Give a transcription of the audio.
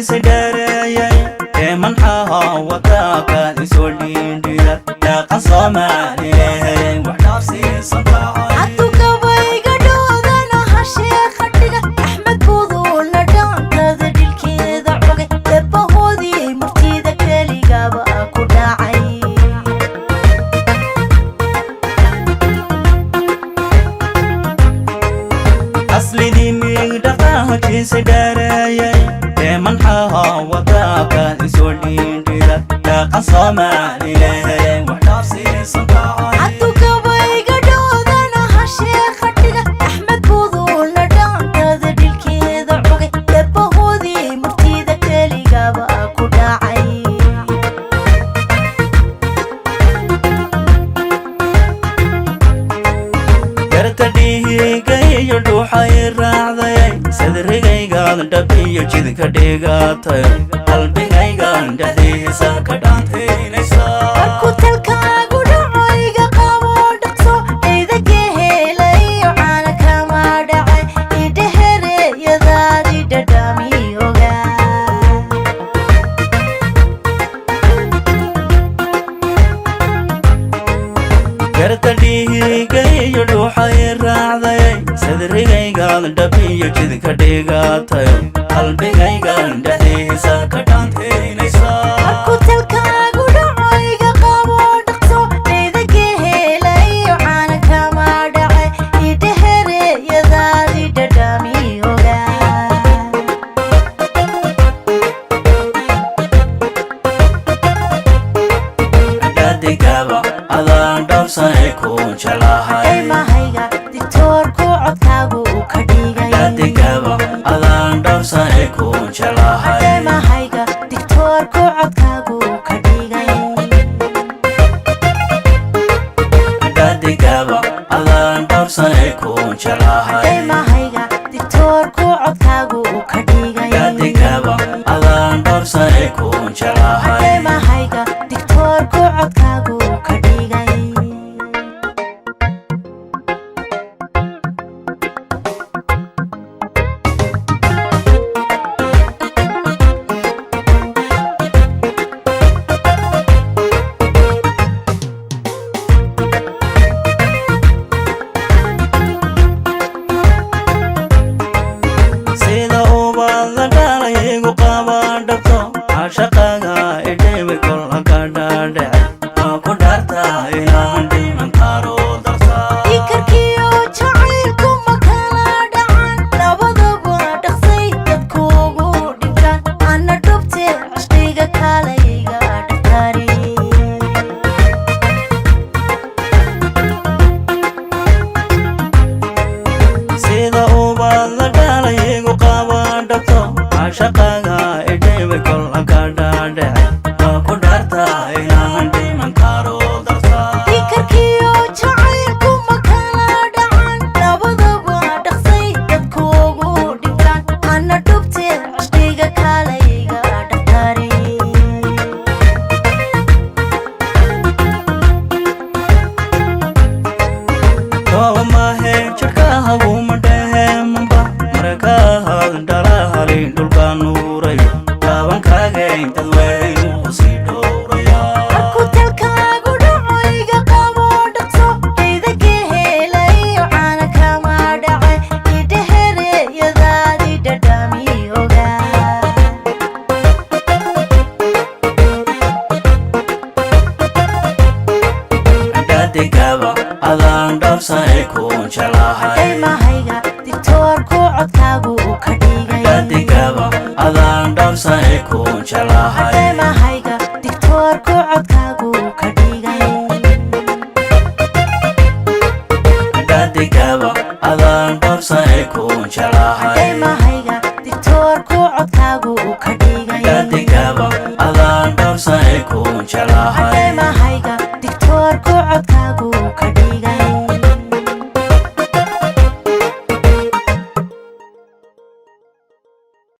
si Dareen manxaha wadaka isoo dhiindhiya dhaqan Soomaaliyeed wax dhaafsiisan tahay Atu gabayga dhoodana hashee qadhiga Axmed budulna dhaantada dhilkeeda cogay eebbahoodii murtida keligaba ku dhacay aslidii miigdhaqahaji si Dareen manxaha wadaka isoo dhiindhiya dhaqan Soomaaliyeed wax dhaafsiisan tahay Atu gabayga dhoodana hashee qadhiga Axmed budulna dhaantada dhilkeeda cogay eebbahoodii murtida keligaba ku dhacay yarta dhiigayyo dhuuxay raacday sadrigaygaan dhabiyo jidka dhigatay qalbigaygaan dhexdiisa ka dhaantaynaysa Markuu talkaagu dhaco iga qabo dhaqso dhaydaga helayo caana kama dhacay idhehereyadaadi dhadhamiyoga yarta dhiigayyo dhuuxay raacday sadrigaygaan dhabiyo jidka dhigatay qalbigaygaan dhexdiisa ka dhaantaynaysa Markuu talkaagu dhaco iga qabo dhaqso dhaydaga helayo caana kama dhacay idhehereyadaadi dhadhamiyoga dhadigaba adaan dhowrsanay ku jeclahay Mahayga diktoorku codkaagu ka dhigay dhadigaba adaan dhowrsanay ku jeclahay Mahayga diktoorku codkaagu ka dhigay dhadigaba adaan dhowrsanay ku jeclahay Mahayga diktoorku codkaagu ka dhigay dhadigaba adaan dhowrsanay ku jeclahay Mahayga diktoorku codkaagu ka dhigay sida ubaad la dhalay igu qaba dhabto cashaqaga idhimi kolla ka dhaadhece waa ku dhaarta inaan dhiman karo darta Ikarkiyo jacaylku ma kala dhacan labadaba dhaqsay dadkuugu dhintaan ana dhubte cishqiga kalayga dhaqtari sida ubaad la dhalay igu qaba dhabto cashaqaga idhimi kolla ka dhaadhece waa ku dhaarta inaan dhiman karo darta Ikarkiyo jacaylku ma kala dhacan labadaba dhaqsay dadkuugu dhintaan ana dhubte cishqiga kalayga dhaqtari Kooba maahe jirka haguma dhehemamba marakaad dhalahali dhulka nuuray taabankaaga intad weyn u sii dhowraya Markuu talkaagu dhaco iga qabo dhaqso dhaydaga helayo caana kama dhacay idhehereyadaadi dhadhamiyoga dhadigaba adaan dhowrsanay ku jeclahay Mahayga diktoorku codkaagu ka dhigay dhadigaba adaan dhowrsanay ku jeclahay Mahayga diktoorku codkaagu ka dhigay dhadigaba adaan dhowrsanay ku jeclahay Mahayga